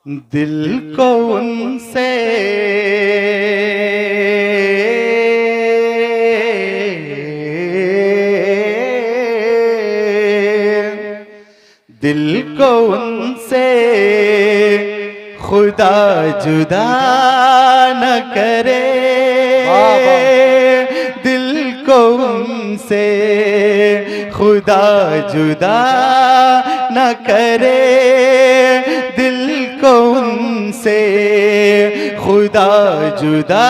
दिल को उनसे दिल को उनसे खुदा जुदा न करे, दिल को उनसे खुदा जुदा न करे, दिल को उनसे खुदा जुदा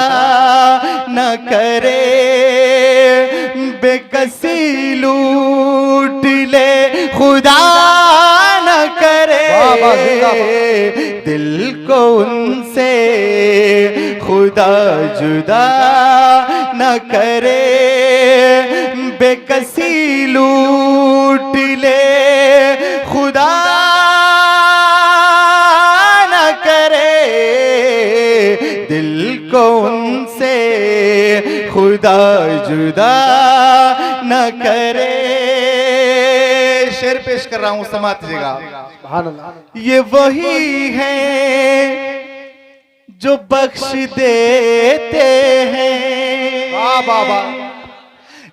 न करे। बेकसी लूट ले खुदा न करे, दिल को उनसे खुदा जुदा न करे। बेकसी लूट ले खुदा न करे, दिल को उनसे खुदा जुदा न करे। शेर पेश कर रहा हूं, समात जगह। ये वही है जो बख्श देते हैं, बाबा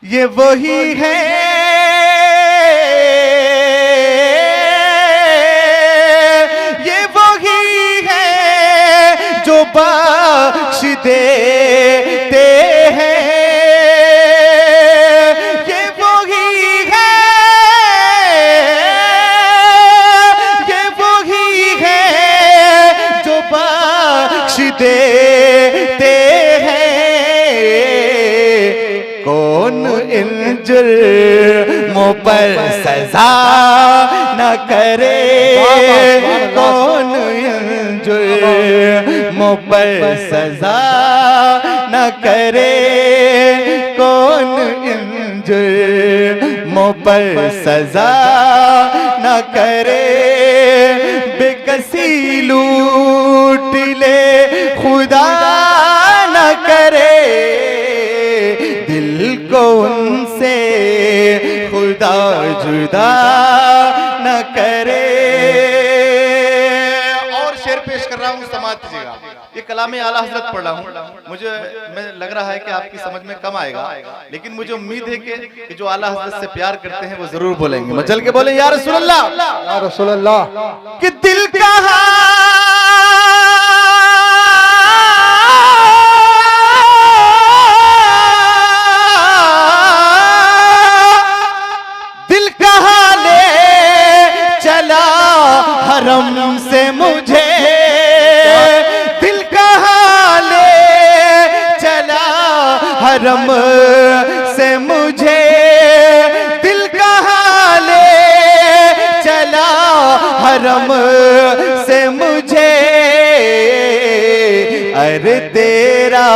ये वही है जो बख्श देते हैं, ये वही है, ये वही है जो बख्श देते हैं। कौन इन जुर्मों पर सजा न करे, कौन इन जुर्मों पर सजा न करे, कौन इन जुर्मों पर सजा न करे। बेकसी लूट ले खुदा न करे, दिल को उनसे खुदा जुदा न करे। और शेर पेश कर रहा हूं, समात कीजिएगा। ये कलाम आला हजरत पढ़ रहा हूं, मुझे लग रहा है कि आपकी समझ में कम आएगा, लेकिन मुझे उम्मीद है कि जो आला हजरत से प्यार करते हैं वो जरूर बोलेंगे। मचल के बोले या रसूल अल्लाह, या रसूल अल्लाह। कि दिल कहाँ हरम से मुझे, दिल कहाँ ले चला हरम से मुझे, दिल कहाँ ले चला हरम से मुझे। अरे तेरा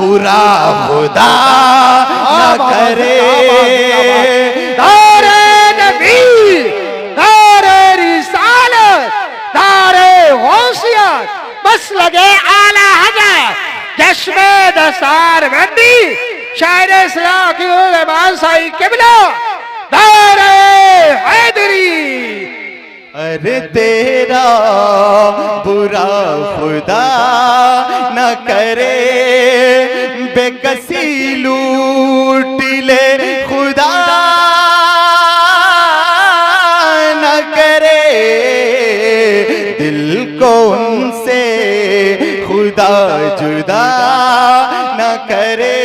बुरा खुदा न करे, बस लगे आला हजरत चश्मे दसार बंदी शायर इस्लाम की बादशाही किबला दारे हैदरी। अरे तेरा बुरा खुदा न करे, बेकसी लूट ले खुदा न करे, दिल को उनसे खुदा जुदा न करे।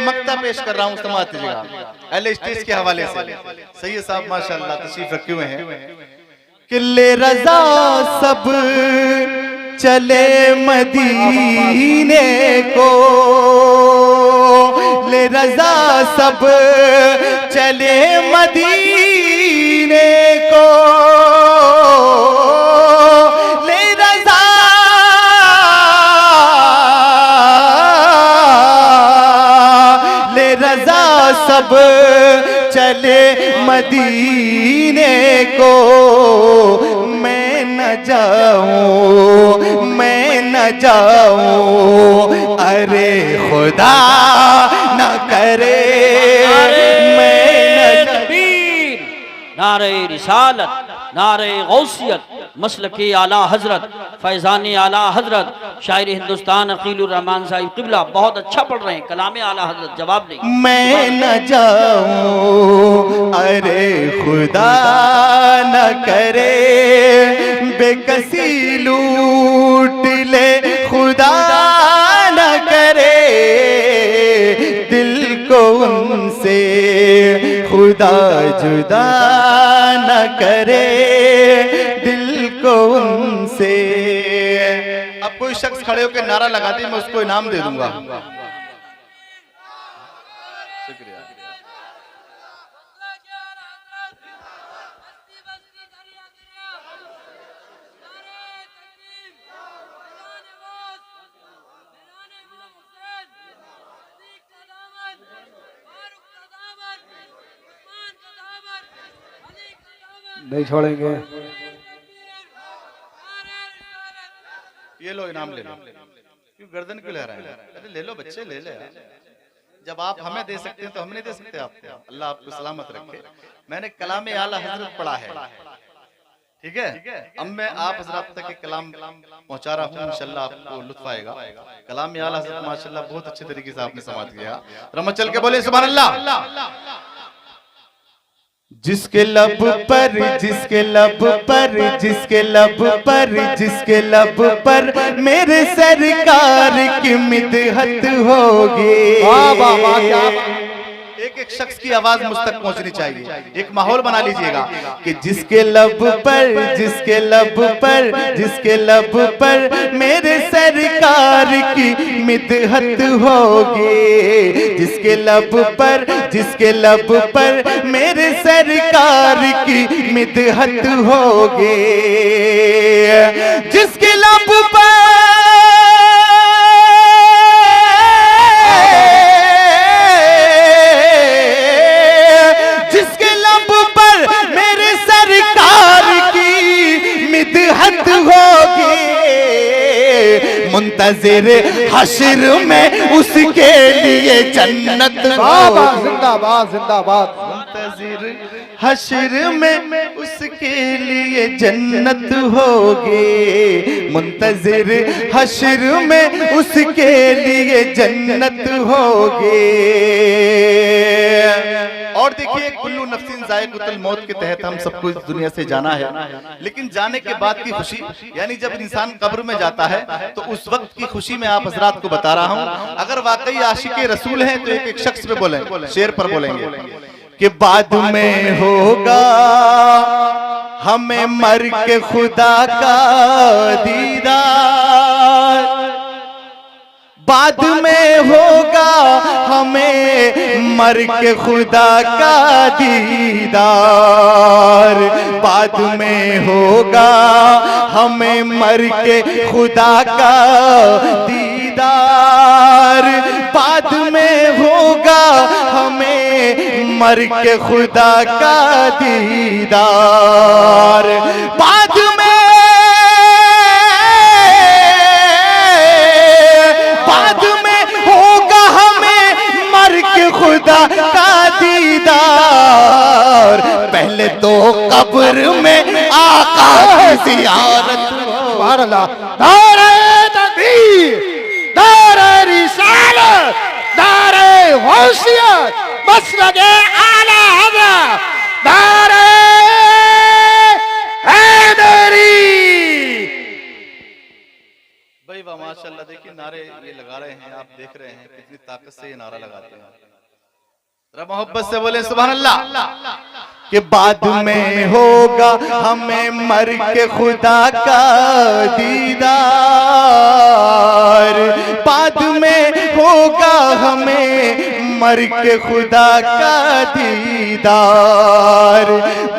मक्ता पेश कर रहा हूं, समात कीजिएगा। अहले स्टेज के हवाले से सैयद साहब माशाअल्लाह तशरीफ रखे हुए हैं। किले रजा सब चले मदीने को, ले रजा सब चले मदीने को, ले रजा ले रजा सब चले मदीने को। मैं न जाऊं, मैं न जाऊं, अरे खुदा न करे। मैं न नारे रिसालत, नारे गौसियत, मसलके आला हजरत, फैज़ान आला हजरत, शायर हिंदुस्तान अकीलुर रहमान साहिब क़िबला। बहुत अच्छा पढ़ रहे हैं, कलाम आला हजरत। जवाब नहीं। मैं न जाऊं अरे खुदा न करे, बेकसी लूट ले खुदा न करे, दिल को उनसे खुदा जुदा न करे, दिल को उनसे। अब कोई शख्स खड़े होकर नारा लगा दे, मैं उसको इनाम दे दूंगा। शुक्रिया। नहीं छोड़ेंगे। ये लो इनाम ले लो। क्यों गर्दन क्यों लहरा रहे हैं? अरे ले लो बच्चे, ले ले। जब आप हमें दे सकते हैं तो हम नहीं दे सकते आपको। अल्लाह आपको सलामत रखे। मैंने कलाम आला हजरत पढ़ा है, ठीक है। अब मैं आप हजरत तक के कलाम पहुंचा रहा हूँ, इंशाल्लाह आपको लुत्फ आएगा। कलाम आला हजरत माशाल्लाह बहुत अच्छे तरीके से आपने समाज किया। रमत चल के बोले सुभान अल्लाह। जिसके लब पर, जिसके लब पर, जिसके लब पर, जिसके लब पर मेरे सरकार की मिदहत होगी। एक एक शख्स की आवाज मुझ तक पहुंचनी चाहिए। एक माहौल बना लीजिएगा कि जिसके लब पर, जिसके लब पर, जिसके लब पर मेरे सरकार की मिदहत होगी। जिसके लब पर, जिसके लब पर मेरे सरकार की मिदहत होगी। जिसके लब पर, मुंतज़िर हश्र में उसके लिए जन्नत। जिंदाबाद जिंदाबाद। मुंतज़िर हश्र में उसके लिए जन्नत होगी। मुंतज़िर हश्र में उसके लिए जन्नत होगी। और देखिए, कुल्लू नफ्सिन ज़ाइक़तुल मौत के तहत हम सबको इस दुनिया से जाना है, लेकिन जाने के बाद की खुशी, यानी जब इंसान कब्र में जाता है तो उस वक्त की खुशी में आप हजरात को बता रहा हूँ। अगर वाकई आशिक़े रसूल हैं तो एक एक शख्स पे बोलें, शेर पर बोलेंगे कि बाद में होगा हमें मर के खुदा का दीदार। बाद में होगा हमें मर के खुदा का दीदार। बाद में होगा हमें मर के खुदा का दीदार। बाद में होगा हमें मर के खुदा का दीदार। बाद में खुदा का दीदार। पहले तो कब्र में आका की ज़ियारत। सुभान अल्लाह। नारे तकबीर, नारे रिसालत, नारे गौसियत, मसलके आला हज़रत, नारे हैदरी। भाई वाह माशाल्लाह। देखिए नारे ये लगा रहे हैं, आप देख रहे हैं कितनी ताकत से ये नारा लगाते हैं। जरा मोहब्बत से बोले सुभान अल्लाह। कि बाद में होगा हमें मर के खुदा का दीदार। बाद में होगा हमें मर के खुदा का दीदार।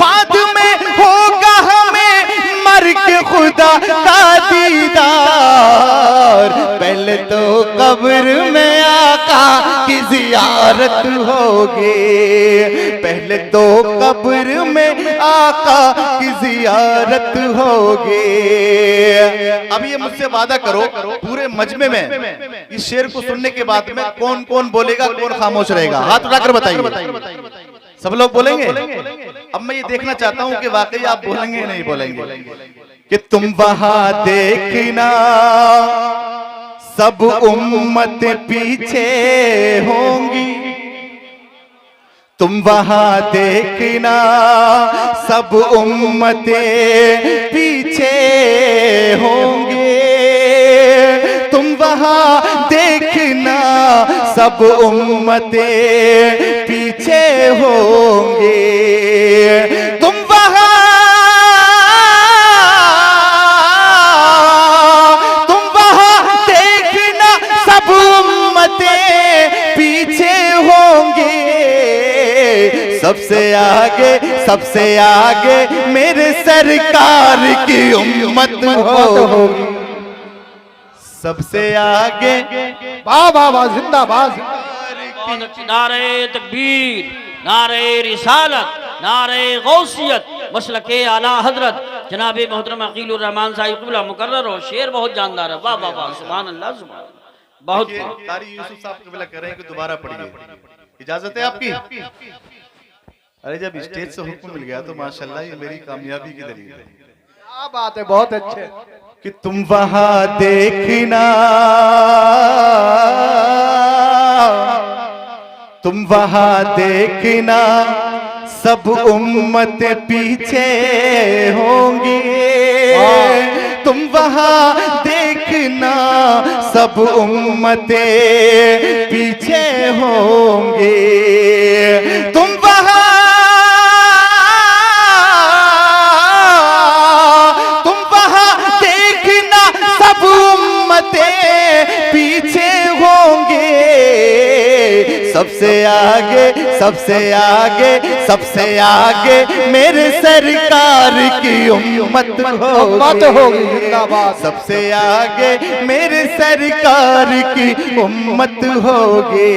बाद में होगा हमें मर के खुदा का दीदार। पहले तो कब्र में आका की ज़ियारत होगी। पहले तो कब्र में आका की ज़ियारत होगी। अब ये मुझसे वादा करो, पूरे मजमे में इस शेर को सुनने के बाद में कौन कौन बोलेगा, कौन खामोश रहेगा? हाथ उठाकर बताइए। सब लोग बोलेंगे। अब मैं ये देखना चाहता हूं कि वाकई आप बोलेंगे या नहीं बोलेंगे कि तुम वहां देखना सब उम्मत पीछे होंगी, तुम वहां देखना सब उम्मतें पीछे होंगे, तुम वहां देखना सब उम्मतें पीछे होंगे, तुम वहां देखना सब उम्मतें पीछे होंगे, सबसे आगे मेरे सरकार की उम्मत होगी, सबसे आगे। वाह वाह वाह, जिंदाबाद। बहुत अच्छी। नारे तकबीर, नारे रिसालत, नारे गौसियत, मसलके आला हजरत जनाब मोहतरम अकीलुर रहमान साहिब क़िबला मुकर्रर हो। शेर बहुत जानदार है। वाह वाह वाह, सुभान अल्लाह सुभान अल्लाह। बहुत कारी यूसुफ साहब क़िबला कह रहे हैं कि दोबारा पढ़िए, इजाजत है आपकी? अरे जब स्टेज से हुक्म मिल गया तो माशाल्लाह ये मेरी कामयाबी की दलील है। क्या बात है, बहुत अच्छे। कि तुम वहां देखना, तुम वहां देखना सब उम्मत पीछे होंगी, तुम वहां देखना सब उम्मतें पीछे होंगे, तुम वहां देखना सब उम्मतें पीछे होंगे, सबसे आगे मेरे सरकार की उम्मत होगी, जिंदाबाद। सबसे आगे मेरे सरकार की उम्मत होगी।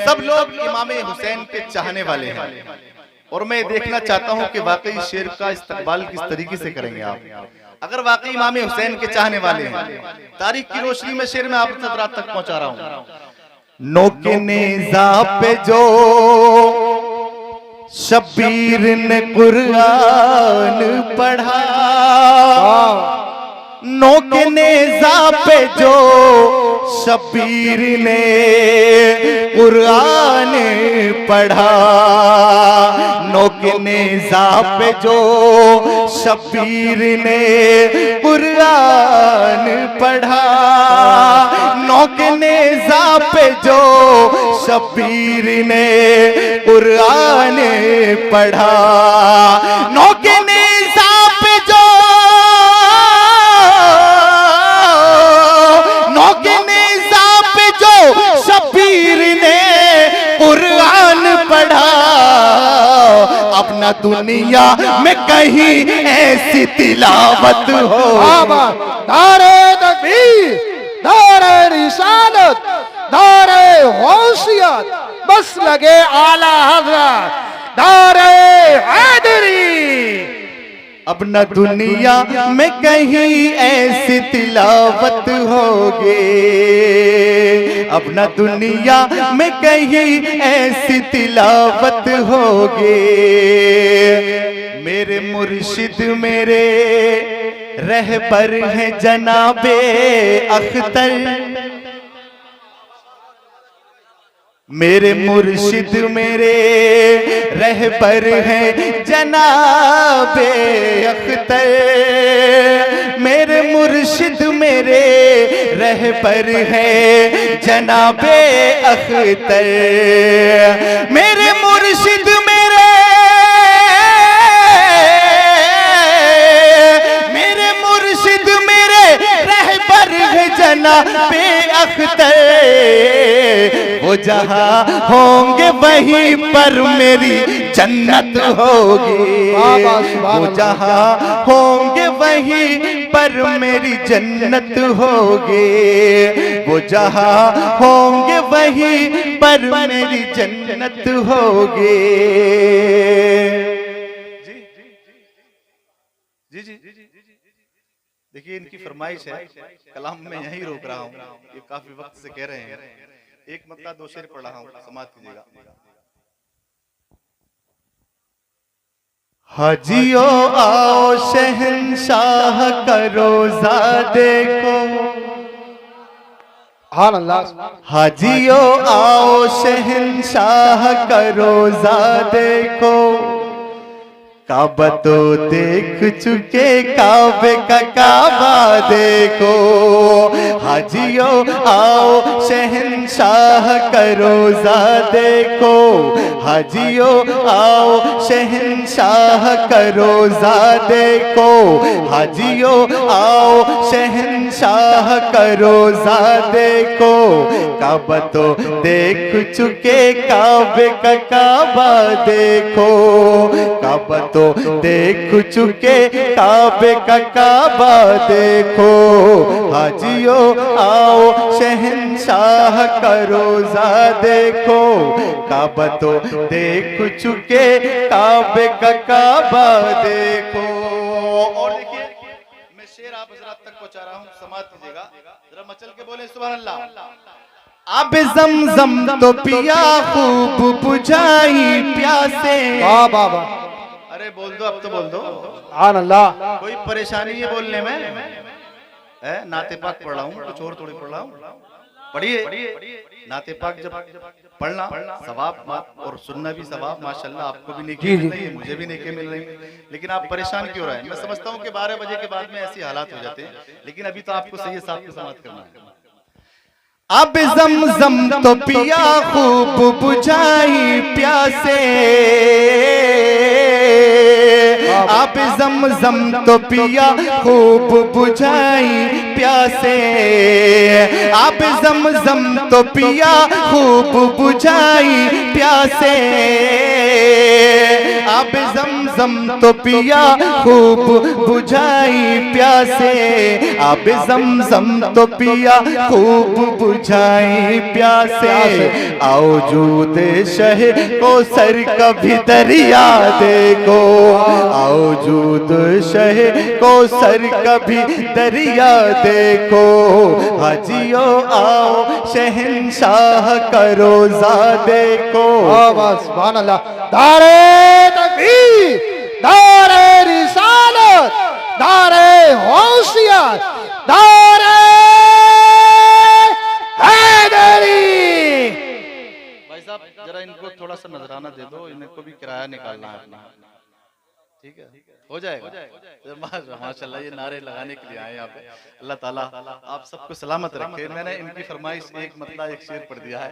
सब लोग इमाम हुसैन के चाहने वाले हैं और मैं देखना चाहता हूं कि वाकई शेर का इस्तकबाल किस तरीके से करेंगे आप। अगर वाकई इमाम हुसैन के चाहने वाले हैं, तारीख की रोशनी में शेर में आप रात तक पहुंचा रहा हूं। नोके नेज़ा पे जो शब्बीर ने कुरान पढ़ा, नोके नेज़ा पे जो शब्बीर ने कुरान पढ़ा, नोके नेज़ा पे जो शब्बीर ने कुरान पढ़ा, नोके नेज़ा पे जो शब्बीर ने कुरान पढ़ा, नोके नेज़ा पे जो शब्बीर ने कुरान पढ़ा, अपना दुनिया में कहीं ऐसी तिलावत हो। नारे तकबीर, नारे रिसालत, नारे गौसियत, बस लगे आला हज़रत, नारे हैदरी। अब न दुनिया में कहीं ऐसी तिलावत होगी, अब न दुनिया में कहीं ऐसी तिलावत होगी, मेरे मुर्शिद मेरे रहबर हैं जनाबे अख्तर, मेरे मुर्शिद मेरे रहबर हैं जनाबे अख्तर, मेरे मुर्शिद मेरे रहबर हैं जनाबे अख्तर, मेरे मुर्शिद मेरे मुर्शिद मेरे रहबर हैं जनाबे अख्तर, वो जहां होंगे वहीं पर मेरी जन्नत होगी, वो जहां होंगे वहीं पर मेरी जन्नत होगी, वो जहां होंगे वहीं पर मेरी जन्नत होगी। जी जी जी देखिए इनकी फरमाइश है, कलाम में यहीं रोक रहा हूँ, ये काफी वक्त से कह रहे हैं। एक मत्ता दो शेर पढ़ रहा हूँ, समाप्त कीजिएगा। हाजियो आओ शहंशाह का रोजा देखो, हाजियो आओ शहंशाह का रोजा देखो, काबा तो देख चुके काबे का काबा देखो। हाजियो आओ शहंशाह का रोजा देखो, हाजियो आओ शहंशाह का रोजा देखो, हाजियो आओ शहंशाह का रोजा देखो, काबा तो देख चुके काबे का काबा देखो, काबा तो देख चुके काबे का काबा देखो। हाजियो आओ शहंशाह का रोजा देखो, काबा तो देख चुके काबे का काबा देखो। और देखिए मैं शेर आप हजरात तक पहुंचा रहा हूं, समाअत कीजिएगा जरा, मचल के बोले सुभान अल्लाह। अब जमजम तो पिया खूब बुझाई प्यासे। वाह वाह वाह, अरे बोल दो, अब तो बोल दो। सुभान अल्लाह। कोई परेशानी है बोलने में? नाते पाक पढ़ रहा हूँ, कुछ और थोड़ी पढ़ रहा हूँ। पढ़िए नाते पाक, जब पढ़ना सवाब और सुनना भी सवाब, माशाल्लाह आपको भी नेकी मिल रही है, मुझे भी नेकी मिल रही है। लेकिन आप परेशान क्यों रहे हैं? मैं समझता हूँ कि 12 बजे के बाद में ऐसे हालात हो जाते हैं, लेकिन अभी तो आपको सही साहब की समाअत करना है। अब जमजम तो पिया खूब बुझाई प्यासे, अब जमजम तो पिया खूब बुझाई प्यासे, अब जमजम तो पिया खूब बुझाई प्यासे, अब जमजम तो पिया खूब बुझाई प्यासे, अब जमजम तो पिया खूब बुझाई प्यासे। आओ जूद शह को सर कभी दरिया देखो, आओ जूद शह को सर कभी दरिया देखो, हाजियो आओ शहंशाह का रोजा देखो। सुभान अल्लाह। दारे तकबीर, दारे रिसालत, दारे गौसियत, दारे हैदरी। भाई साहब जरा इनको थोड़ा सा नजराना दे दो, इनको भी किराया निकालना है अपना, ठीक है? हो जाएगा माशाल्लाह। ये नारे लगाने के लिए आए यहाँ पे। अल्लाह ताला आप सबको सलामत रखे। मैंने इनकी फरमाइश एक मतलब एक शेर पढ़ दिया है।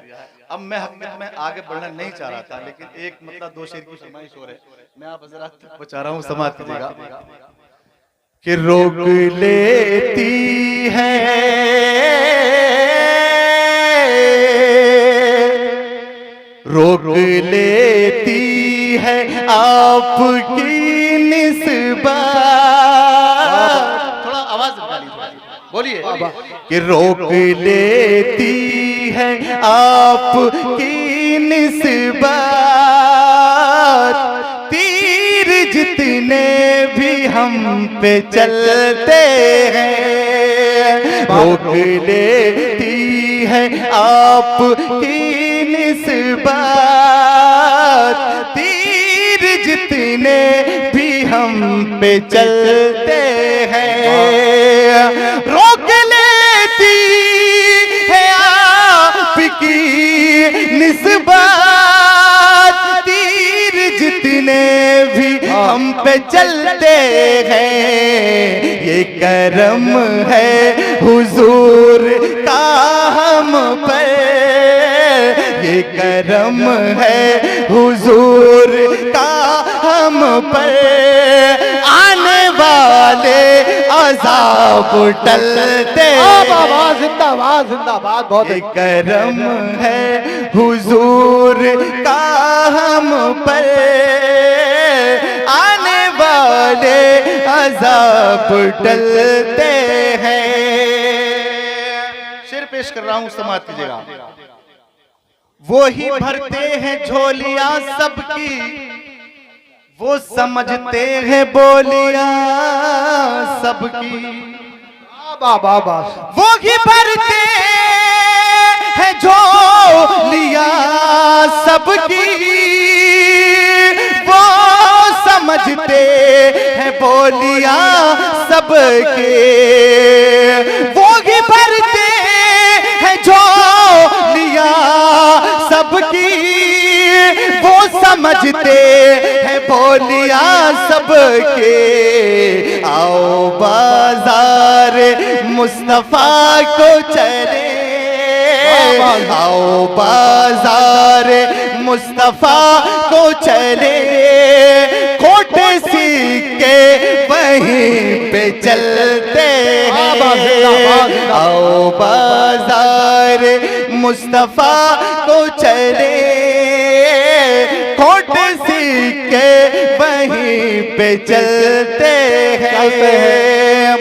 अब मैं हकीकत में आगे बढ़ना नहीं चाह रहा था, लेकिन एक मतलब 2 शेर की फरमाइश हो रही है, मैं आप हज़रात तक पहुंचा रहा हूँ, समाअत कीजिएगा। कि रोक लेती है रोक लेती है आपकी निस्बत। थोड़ा आवाज बोलिए। कि रोक लेती है आपकी निस्बत, तीर जितने भी हम पे चलते हैं, रोक लेती है आपकी निस्बत, तीर जितने भी हम पे चलते हैं, रोक लेती है आपकी निस्बत, तीर जितने भी हम पे चलते हैं। ये करम है हुजूर का हम पर, ये करम है हुजूर का हम पर, आने वाले अज़ाब टलते। जिंदाबाद जिंदाबाद, बहुत ये करम है हुजूर का हम पर, आने वाले अज़ाब टलते हैं। शेर पेश कर रहा हूं, समाअत कीजिएगा। वो ही भरते हैं झोलियां सबकी, वो समझते हैं बोलियां सबकी, वो ही भरते हैं झोलियां सबकी, वो समझते हैं बोलियां सबके, वो ही भरते हैं झोलियां सबकी, वो समझते हैं बोलियां सबके। आओ बाजार मुस्तफा को चले, आओ बाजार मुस्तफा को चले, खोटे सिक्के वहीं पे चलते हैं। आओ बाजार मुस्तफा को चले, खोटे सिक्के वहीं पे चलते हैं।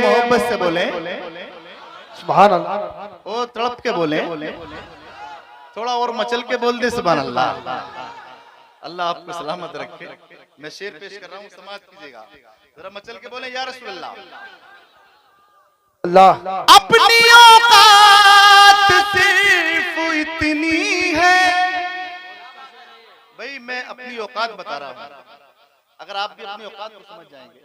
मोहब्बत से बोले, सुभान अल्लाह। ओ तड़प के बोले, थोड़ा और मचल के बोल दे सुभान अल्लाह। अल्लाह आपको सलामत रखे। मैं शेर पेश कर रहा हूँ, समाज कीजिएगा, जरा मचल के बोले या रसूल अल्लाह। अल्लाह अपनी औकात सिर्फ इतनी है, भाई मैं अपनी औकात बता रहा हूँ, अगर आप भी अपनी औकात को समझ जाएंगे।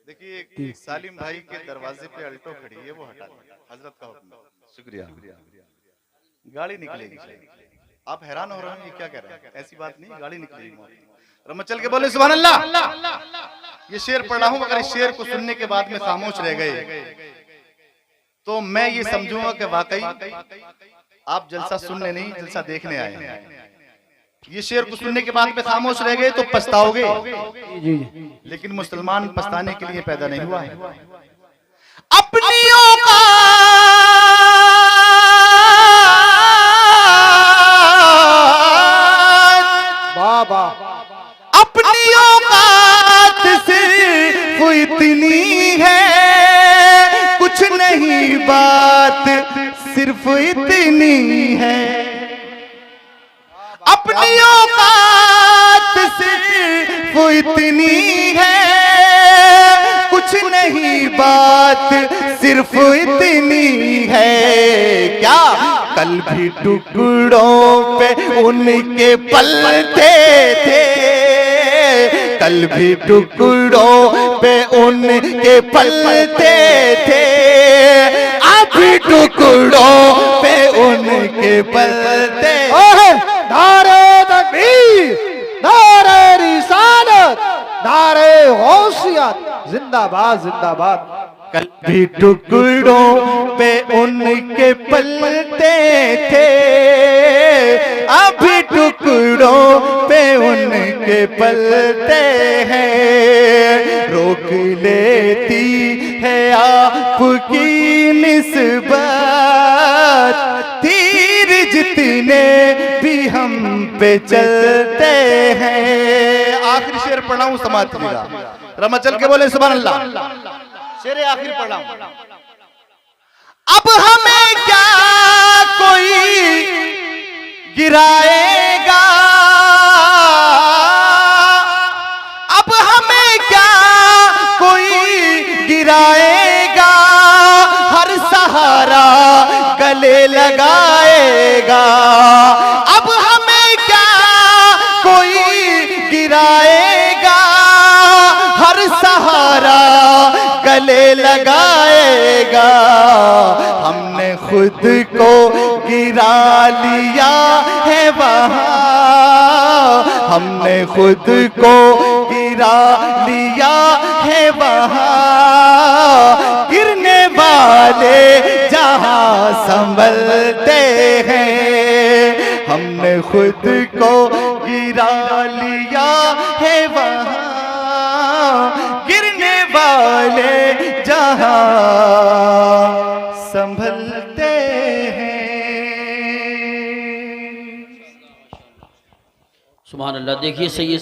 देखिए एक सालिम भाई के दरवाजे पे अल्टो खड़ी है, वो हटा दें, हजरत का हुक्म। शुक्रिया। गाड़ी निकलेगी, आप हैरान हो रहे हैं ये क्या कह रहे हैं, ऐसी बात नहीं, गाड़ी निकलेगी। रमचल के बोले सुभान अल्लाह। ये शेर पढ़ रहा हूं, अगर इस शेर को सुनने के बाद में खामोश रह गए तो मैं ये समझूंगा कि वाकई आप जलसा सुनने नहीं जलसा देखने आए हैं। ये शेर को सुनने के बाद में खामोश रह गए तो पछताओगे, लेकिन मुसलमान पछताने के लिए पैदा नहीं हुआ है। अपनी बाबा अपनी औकात सिर्फ इतनी है, कुछ नहीं बात सिर्फ इतनी है। अपनी औकात सिर्फ इतनी है, कुछ नहीं बात सिर्फ इतनी है। क्या कल भी टुकड़ों पे उनके पलते थे, कल भी टुकड़ों पे उनके पलते थे, अभी टुकड़ों पे उनके पलते। नारे तकबीर, नारे रिसालत, नारे गौसियत, जिंदाबाद जिंदाबाद। कल भी टुकड़ों पे उनके पलते थे, अभी टुकड़ों पे उनके पलते हैं। रोक लेती है आपकी निस्बत, तीर जितने भी हम पे चलते हैं। आखिरी शेर पढ़ा हूं, समाज कीजिएगा, रमचल के बोले सुभान अल्लाह। शेर आखिर पढ़ा हूं। अब हमें क्या कोई गिराएगा, अब हमें क्या कोई गिराएगा, हर सहारा गले लगाएगा। अब हमें क्या कोई गिराएगा, हर सहारा गले लगाएगा। हमने खुद को गिरा लिया है वहाँ, हमने खुद को गिरा लिया है वहाँ। गिरने वाले जहाँ संभलते हैं, हमने खुद को गिरा लिया है वहाँ। गिरने वाले जहाँ संभलते हैं। सुभान अल्लाह। देखिए सही